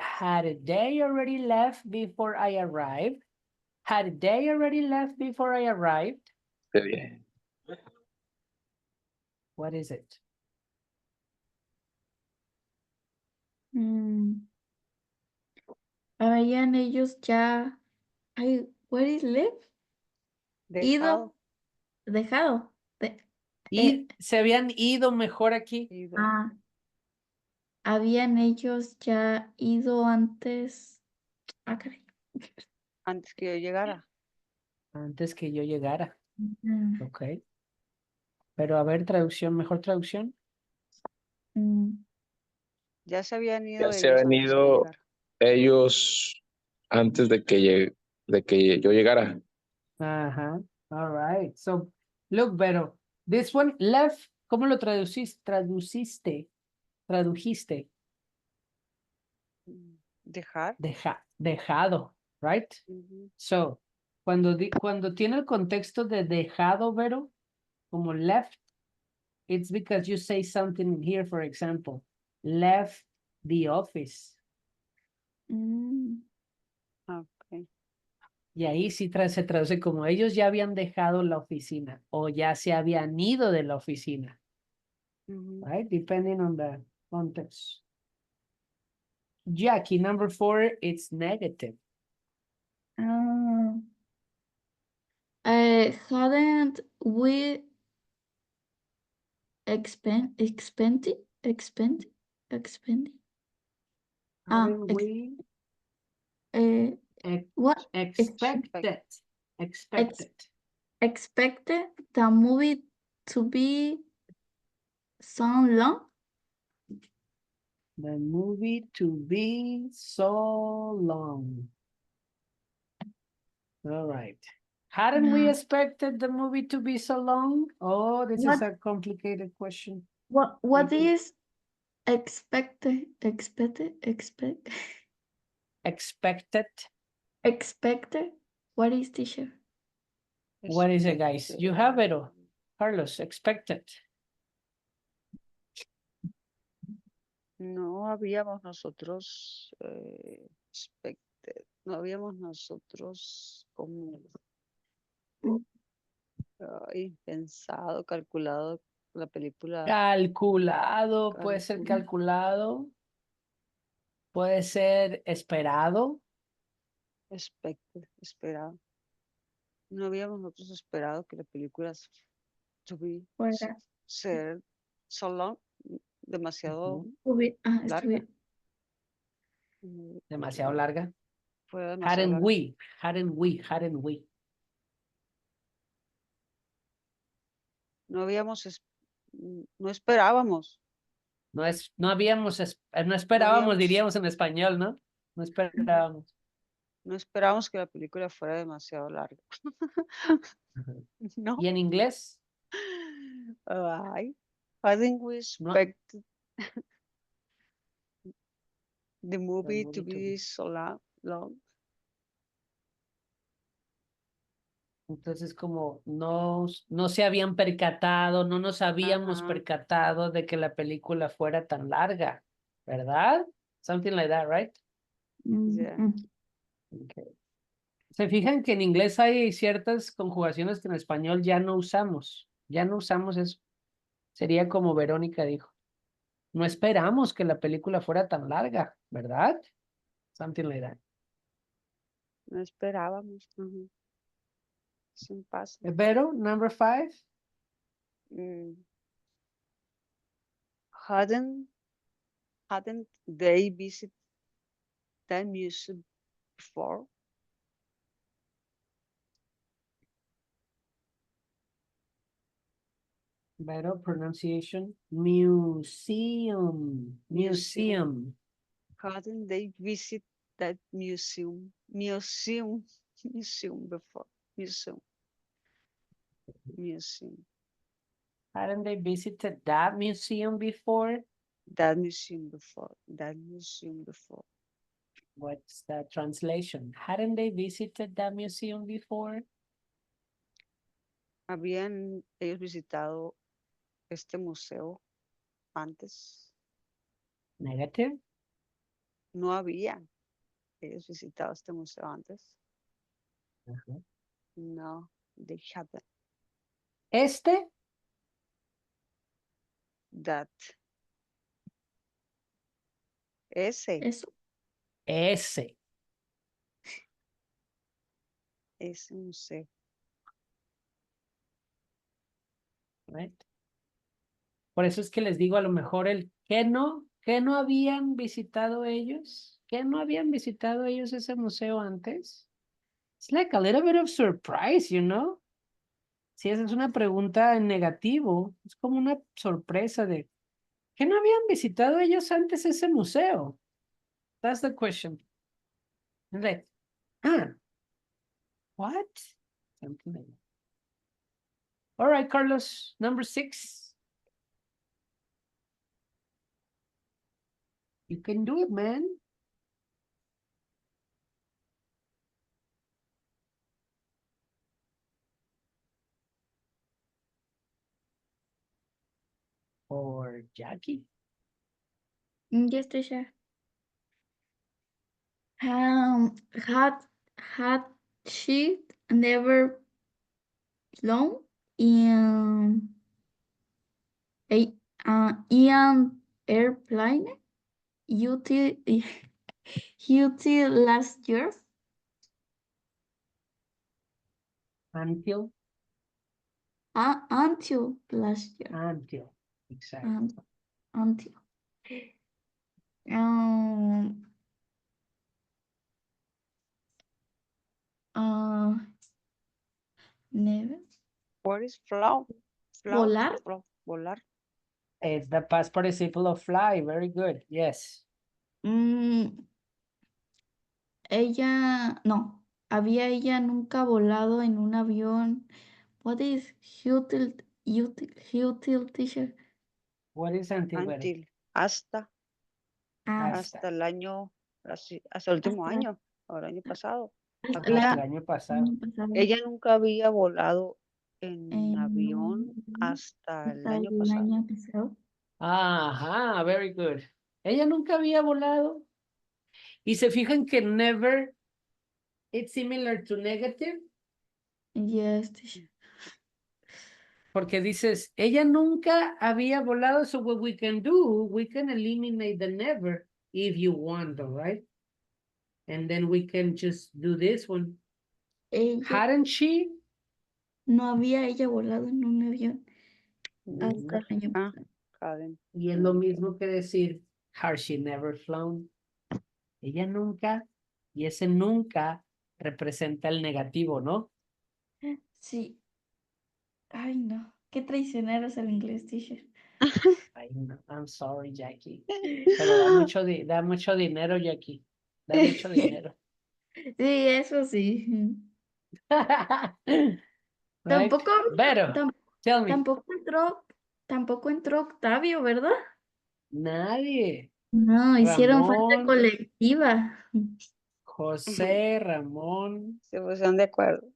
already left before I arrived? Had they already left before I arrived? What is it? Habían ellos ya. Ay, where is live? Dejado. Dejado. Y se habían ido mejor aquí. Ido. Habían ellos ya ido antes. Caray. Antes que yo llegara. Antes que yo llegara. Mm, Ok. Pero a ver, traducción, mejor traducción. Ya se habían ido Ya se ellos habían antes que ido llegara. ellos antes de que yo llegara. Ajá. All right. So, look, Vero, this one left, ¿cómo lo traduciste? Tradujiste. Dejar. Dejado, right? Ujú. So, cuando tiene el contexto de dejado, Vero, como left, it's because you say something in here, for example, left the office. Okay. Y ahí sí se traduce como ellos ya habían dejado la oficina o ya se habían ido de la oficina, Ujú. right? Depending on the context. Jackie, number 4, it's negative. Hadn't we expended? Haven't we What? expected Expected the movie to be so long? the movie to be so long? All right. Hadn't we expected the movie to be so long? Oh, this is a complicated question. What Thank you. is expected? Expected? What is, teacher? What is it, guys? You have it, Carlos, expected. No habíamos nosotros no habíamos nosotros como pensado, calculado la película. Calculado, puede ser calculado. Puede ser esperado. Esperado. No habíamos nosotros esperado que la película Fuera. ser so long, demasiado Ujú. larga. Demasiado larga. Fue demasiado larga. Hadn't we. No esperábamos. No habíamos, no esperábamos, habíamos- diríamos en español, ¿no? No esperábamos. No esperábamos que la película fuera demasiado larga. No. ¿Y en inglés? Ay, hadn't we No. expected the movie to be so long? Entonces, como no se habían percatado, no nos habíamos Ajá. percatado de que la película fuera tan larga, ¿verdad? Something like that, right? Yeah. Okay. Se fijan que en inglés hay ciertas conjugaciones que en español ya no usamos eso. Sería como Verónica dijo. No esperamos que la película fuera tan larga, ¿verdad? Something like that. No esperábamos. Ujú. Sin pasa. Vero, number 5. Mm. Hadn't they visited that museum before? Vero, pronunciation. Museum. Hadn't they visited that museum before? Museum. Hadn't they visited that museum before? That museum before. What's the translation? Hadn't they visited that museum before? ¿Habían ellos visitado este museo antes? Negative. No habían ellos visitado este museo antes. No, they haven't. Este, That. Ese Eso. museo. Right? Por eso es que les digo a lo mejor el que no habían visitado ellos, ese museo antes. It's like a little bit of surprise, you know? Si esa es una pregunta en negativo, es como una sorpresa de que no habían visitado ellos antes ese museo. That's the question. It's like, what? Something like that. All right, Carlos, number 6. You can do it, man. Or Jackie. Yes, teacher. Had she never flown in an airplane until last year? Until. Until last year. Until. Exactly. Until. Never. What is flow? Volar. Volar. It's the past participle of fly. Very good. Yes. Ella, no, ella nunca volado en un avión. What is util teacher? What is until? Until. Hasta el año, hasta el último año, o el año pasado. Hasta Hasta el año pasado. Ella nunca había volado en avión hasta el año pasado. Ajá, very good. Ella nunca había volado. Y se fijan que never, it's similar to negative. Yes, teacher. Porque dices, ella nunca había volado, so what we can do, we can eliminate the never if you want, right? And then we can just do this one. Ella, Hadn't she? no había ella volado en un avión hasta el año Nunca. pasado. Karen. Y es lo mismo que decir, has she never flown? Ella nunca, y ese nunca representa el negativo, ¿no? Sí. Ay, no. Qué traicionero es el inglés, teacher. Ay, no, I'm sorry, Jackie. Pero da mucho dinero, Jackie. Da mucho dinero. Sí, eso sí. Right? Tampoco, Beto, tam- tell me. tampoco entró Octavio, ¿verdad? Nadie. No, hicieron falta Ramón, colectiva. José, Ramón, Se pusieron de acuerdo.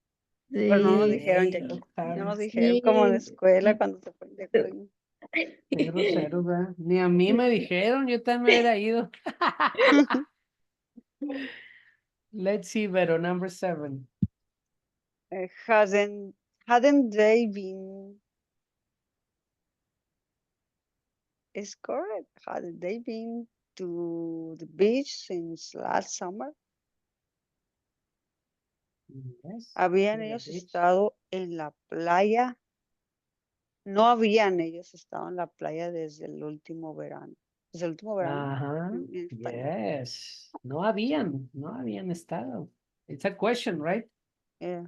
Pero no nos Sí, dijeron, Jackie. No Octavio. nos dijeron como en la escuela cuando se ponen de acuerdo. Qué grosero, ¿verdad? Ni a mí me dijeron, yo también me hubiera ido. Let's see, Vero, number 7. Hadn't they been? Is correct. Hadn't they been to the beach since last summer? Yes, ¿Habían to the ellos beach. estado en la playa? No habían ellos estado en la playa desde el último verano. Desde el último verano. Ajá, En español. yes. No habían estado. It's a question, right? Yeah.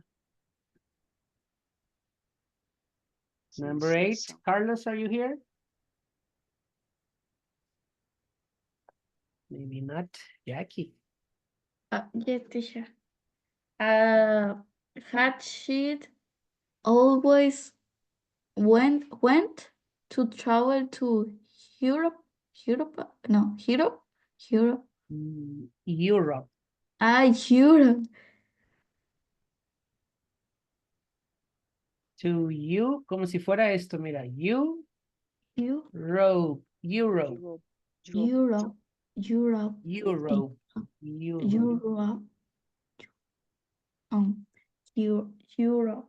Number Since last 8, summer. Carlos, are you here? Maybe not. Jackie. yes, teacher. Had she always went to travel to Europe? Europe? Europe. Europe. To you, como si fuera esto, mira. Eu- Europe. Europe. Europe. Europe. Europe. Europe. Europe.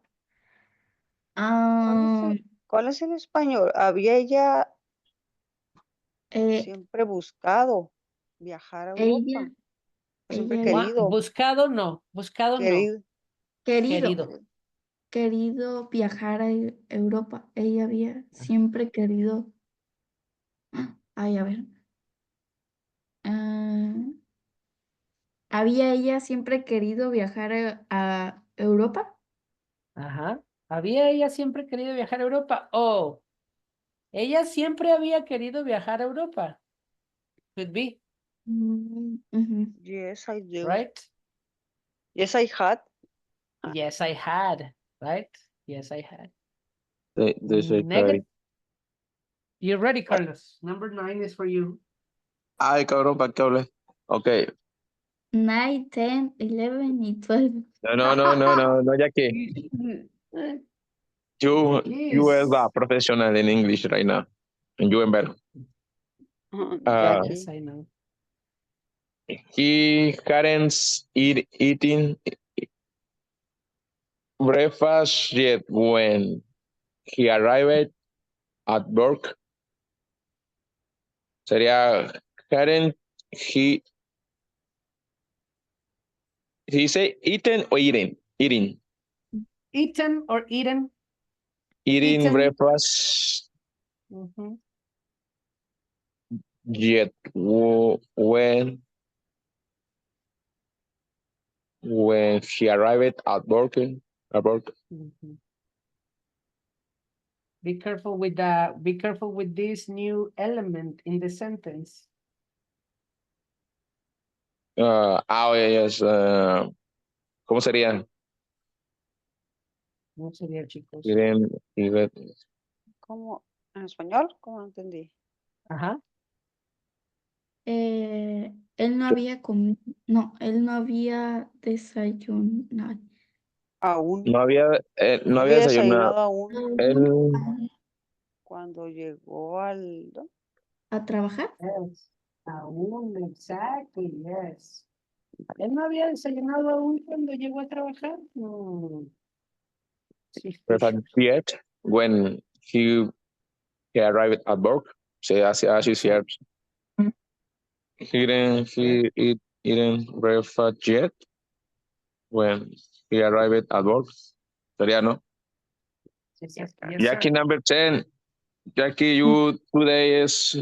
¿Cuál es el español? Había ella siempre buscado viajar a Europa. ella, Siempre ella querido. Buscado no. Querido. querido viajar a Europa. Ella había siempre querido. Ay, a ver. ¿Había ella siempre querido viajar a Europa? Ajá. ¿Había ella siempre querido viajar a Europa? Oh, ella siempre había querido viajar a Europa. Could be, Ujú. Yes, I do. right? Yes, I had. Yes, I had, right? Yes, I had. This is Negative. You ready, Carlos? Number 9 is for you. Ay, cabrón, ¿para qué hablé? Ok. 9, 10, 11 y 12. No, Jackie. You Yes. is a professional in English right now. And you and better. Jackie. Yes, I know. He hadn't eaten breakfast yet when he arrived at work. Sería hadn't he say eaten or eating? Eating. Eaten or eaten? Eating Eaten. breakfast Mhm. yet when he arrived at work. Mhm. Be careful with this new element in the sentence. Yes. ¿Cómo sería? ¿Cómo sería, chicos? ¿Cómo? ¿En español? ¿Cómo no entendí? Ajá. Él no había comido, no, él no había desayunado. Aún. No había Había desayunado. desayunado aún Él, cuando llegó al... ¿no? ¿A trabajar? Yes. Aún, exactly, yes. ¿Él no había desayunado aún cuando llegó a trabajar? No. Sí, yet when he arrived at work. Se hace así cierto. He didn't eat eaten breakfast yet when he arrived at work. Sería, ¿no? Yes, yes, Jackie sir. number 10. Jackie, you today is,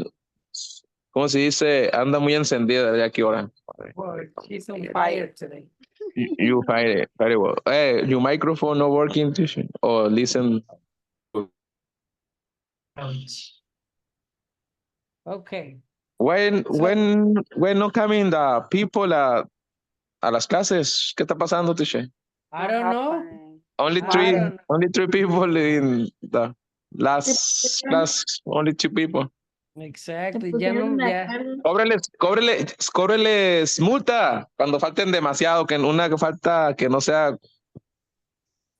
¿cómo se dice? Anda muy encendida, Jackie, ahora. Well, she's on Fire. fire today. You find it very well. Hey, your microphone not working, teacher? Or listen. Ouch. Okay. When no coming the people a las clases? ¿Qué está pasando, teacher? I don't know. happening? Only I three, don't know. only three people in the last class. Only two people. Se Exactly. Ya pusieron no, de ya. acuerdo. Cóbreles multa cuando falten demasiado, que una que falta que no sea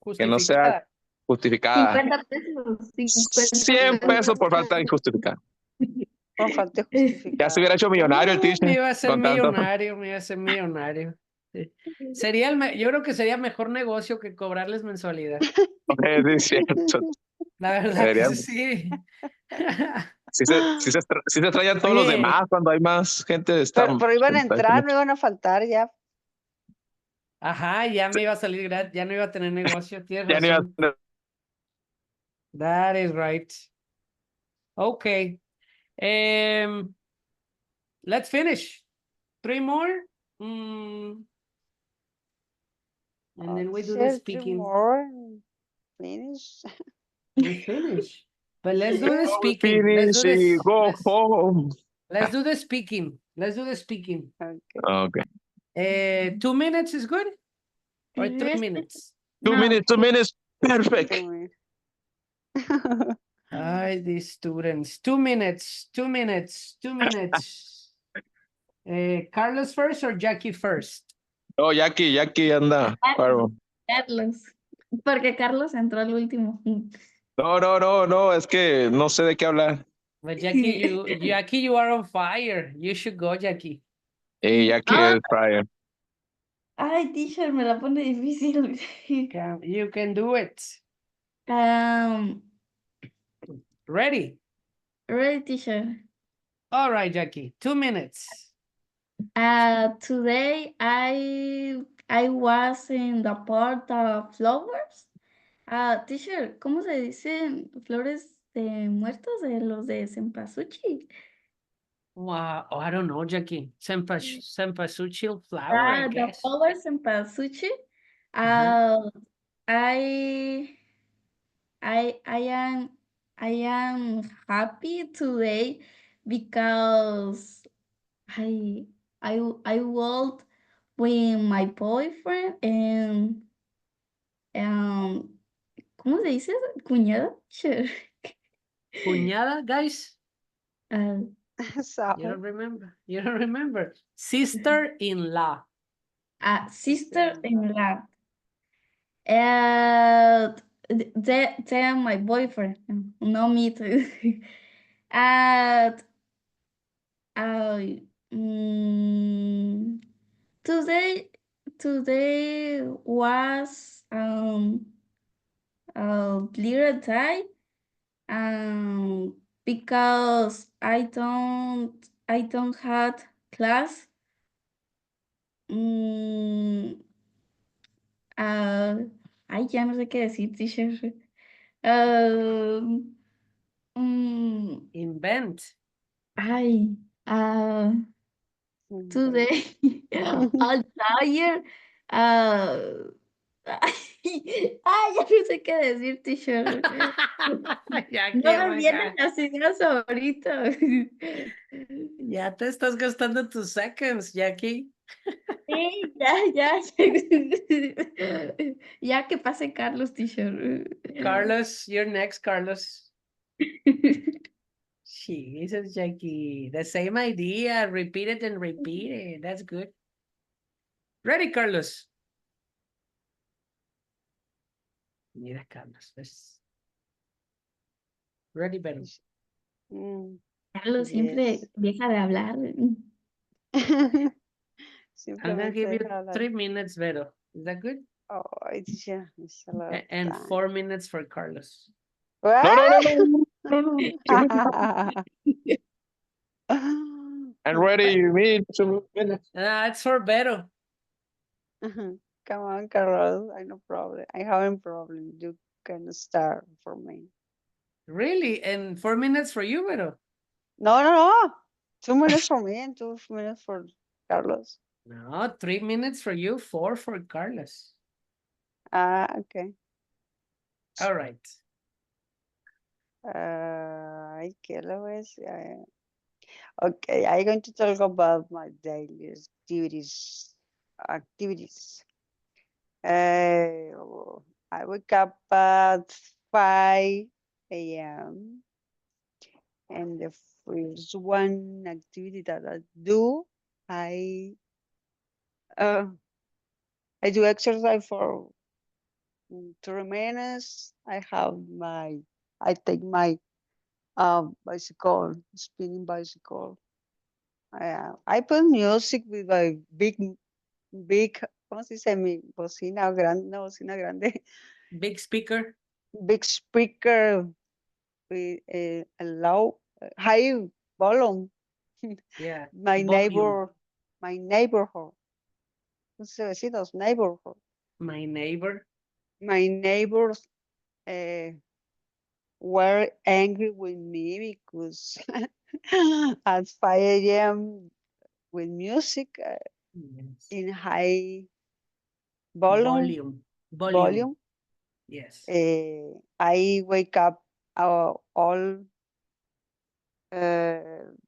Justificada. justificada. 50 pesos. 50 100 pesos. pesos por falta injustificada. Por falta Ya se justificada. hubiera hecho millonario el Me teacher. iba a ser Con tanto. millonario, me iba a ser millonario. Sí. Sería yo creo que sería mejor negocio que cobrarles mensualidad. Sí, es cierto. La verdad que Deberíamos. sí. Si se extrañan todos los Oye. demás cuando hay más gente. Pero iban a entrar, no iban a faltar ya. Ajá, ya me iba a salir gratis, ya no iba a tener negocio, tienes Ya no iba a razón. tener- That is right. Okay. Let's finish. 3 more. And then we do the Share speaking. more and finish. We finish. But let's do the We speaking. Let's do finish y this. go home. Let's do the speaking. Let's do the speaking. Okay. Okay. 2 minutes is good? Or 3 Yes. minutes? 2 minutes, 2 minutes. Perfect. Ay, these students. 2 minutes, 2 minutes, 2 minutes. Carlos first or Jackie first? Oh, Jackie anda. Bárbaro. Carlos. Porque Carlos entró al último. No, es que no sé de qué hablar. But Jackie, you are on fire. You should go, Jackie. Jackie es fire. Ay, teacher, me la pone difícil. You can do it. Um, Ready? Ready, teacher. All right, Jackie. 2 minutes. Today I was in the part of flowers. Teacher, ¿cómo se dicen flores de muertos de los de cempasúchil? Wow. Oh, I don't know, Jackie. Cempasúchil flower, I The guess. flowers cempasúchil. Mhm. I am happy today because I walked with my boyfriend and ¿cómo se dice? Cuñada. Sure. Cuñada, guys? You Sorry. don't remember. You don't remember. Sister-in-law. Sister-in-law. They my boyfriend, no me too. And today was a little day because I don't had class. Ay, ya no sé qué decir, teacher. Invent. Ay, today I'm tired. Ay, ya no sé qué decir, teacher. Jackie, No oh me my vienen God. las ideas ahorita. Ya te estás gastando tus seconds, Jackie. Sí, ya. Ya que pase Carlos, teacher. Carlos, you're next, Carlos. Jesus, Jackie. The same idea. Repeat it and repeat it. That's good. Ready, Carlos? Mira, Carlos. Ready, Beto. Carlos siempre Yes. deja de hablar. I'm going to give you Simplemente hablar. 3 minutes, Beto. Is that good? Oh, teacher, it's a lot of And time. 4 minutes for Carlos. No. I'm ready. Me 2 minutes. It's for Vero. Come on, Carlos. I no problem. I haven't problem. You can start for me. Really? And 4 minutes for you, Vero? No, no, no. 2 minutes for me and 2 minutes for Carlos. No, 3 minutes for you, 4 for Carlos. Okay. All right. ¿Qué lo ves? Okay, I'm going to talk about my daily activities. I wake up at 5 a.m. and the first one activity that I do, I uh, I do exercise for 3 minutes. I take my bicycle, spinning bicycle. I put music with a big, ¿cómo se dice? Mi bocina grande, no, bocina grande, Big speaker. big speaker with a low, high volume. Yeah. My Volume. neighborhood, what's the vecinos neighborhood. My neighbor. My neighbors were angry with me because at 5 a.m. with music Yes. in high volume, Volume. Yes. I wake up all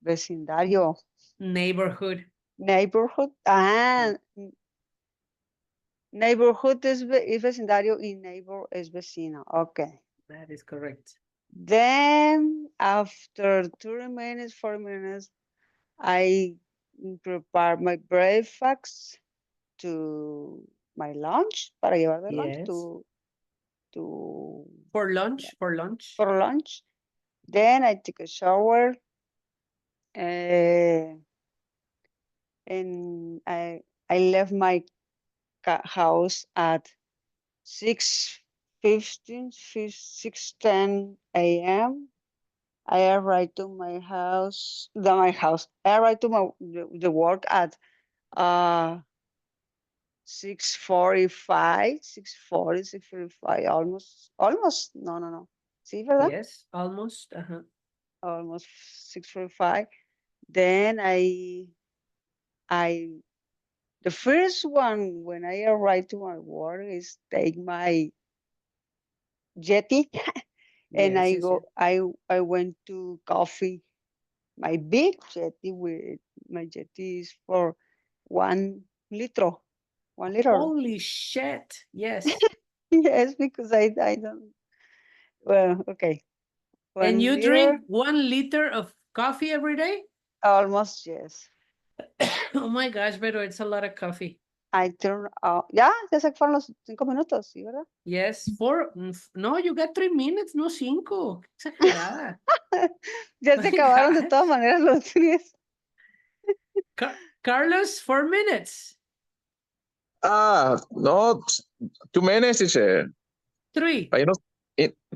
vecindario, Neighborhood. neighborhood. Neighborhood es vecindario y neighbor es vecino. Okay. That is correct. Then after 30 minutes, 40 minutes, I prepare my breakfast to my lunch, para llevar de lunch Yes. to For lunch. For lunch. for lunch. Then I take a shower, and I left my house at 6:15, 6:10 a.m. I arrived to my house, I arrived to the work at 6:45, 6:40, 6:45, almost, no. Sí, ¿verdad? Yes. Almost. Uh-huh. Almost 6:45. Then the first one when I arrived to my work is take my jetty and Yes. Yes. I went to coffee. My big jetty with my jetty is for 1 liter. 1 liter. Holy shit. Yes. Yes, because I don't. Well, okay. And 1 you liter, drink 1 liter of coffee every day? almost yes. Oh my gosh, pero it's a lot of coffee. I turn out. Ya se fueron los 5 minutos, ¿sí, verdad? Yes, no, you got 3 minutes, no 5. Exagerada. Ya My se acabaron de gosh. todas maneras los 10. Carlos, 4 minutes. No, 2 minutes, teacher. 3. Ahí no,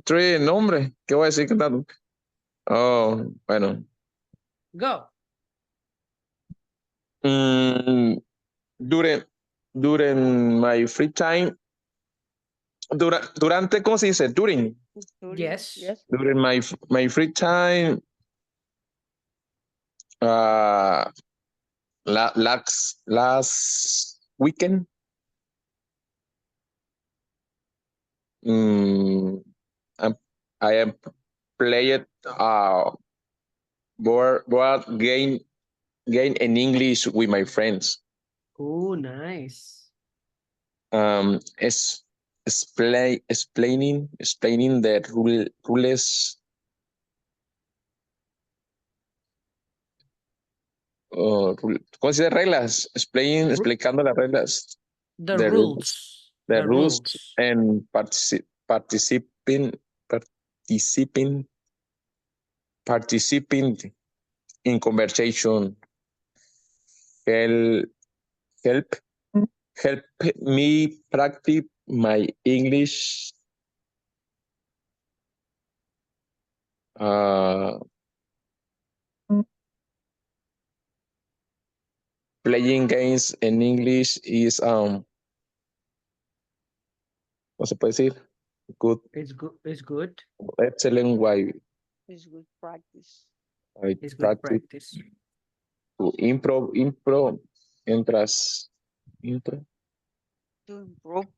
3, no, hombre. ¿Qué voy a decir? ¿Qué tal? Oh, bueno. Go. During my free time, durante, ¿cómo se dice? During Yes. during my free time, last weekend, I am played board game in English with my friends. Oh, nice. Is explaining the rules. ¿Cómo se dice reglas? Explicando las reglas. The The rules. rules. The The rules rules. and participating in conversation. Help help help me practice my English. Uh, playing games in English is ¿cómo se puede decir? Good, It's good. It's good. excellent way. It's good practice. I It's good practice practice. to improv, entras, intro. To improve.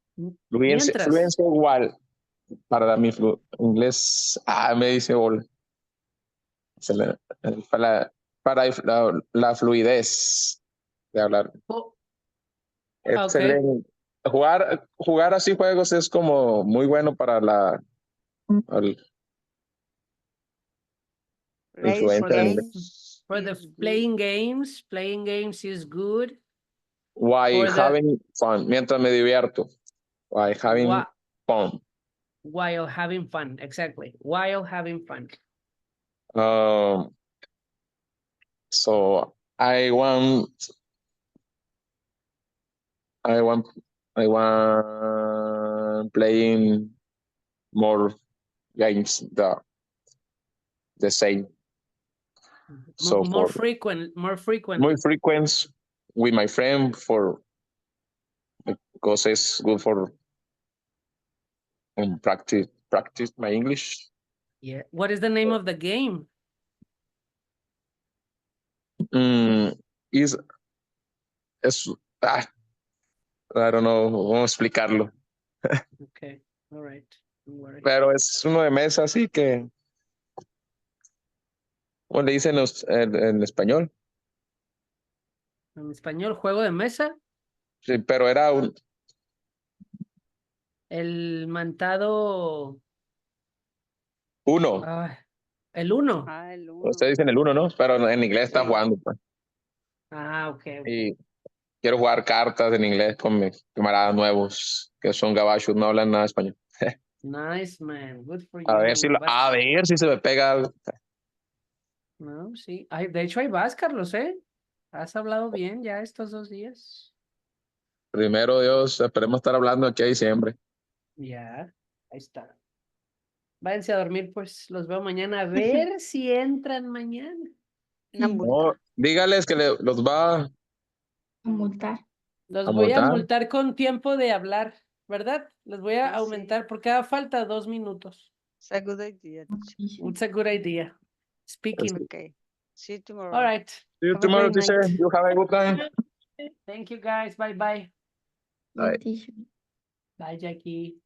Fluencia Mientras. igual para mi inglés. Me dice hola. Para la fluidez de hablar. Oh, Excelente. Jugar así juegos es como muy bueno para la Play influencia del inglés. games. for the is good. playing games is good. Why For the- having fun, mientras me divierto. Why having fun. While having fun, exactly. While having fun. So I want playing more games the same. So More for frequently. more frequent with my friend because it's good for practice my English. Yeah. What is the name of the game? Es I don't know cómo explicarlo, Okay. All right. Don't worry. pero es uno de mesa, así que ¿cómo le dicen en español? En español, juego de mesa. Sí, pero era El mantado. uno. El uno. El uno. Ustedes dicen el uno, ¿no? Pero en inglés está Sí. jugando, pues. Okay. Y quiero jugar cartas en inglés con mis camaradas nuevos que son gabachos, no hablan nada de español. Nice, man. Good for A you. ver si se me pega algo. No, sí. De hecho, hay vas, Carlos, ¿eh? Has hablado bien ya estos 2 días. Primero Dios, esperemos estar hablando aquí a diciembre. Ya, ahí está. Váyanse a dormir, pues los veo mañana. A ver si entran mañana. Una Mm. multa. No, dígales que los va A multar. Los a voy a multar. multar con tiempo de hablar, ¿verdad? Les voy a Sí. aumentar por cada falta 2 minutos. It's a good idea, teacher. It's a good idea. Speaking. Okay. See you tomorrow. All right. See you Have a tomorrow, great teacher. night. You have a good time. Thank you, guys. Bye-bye. Bye. Teacher. Bye, Jackie.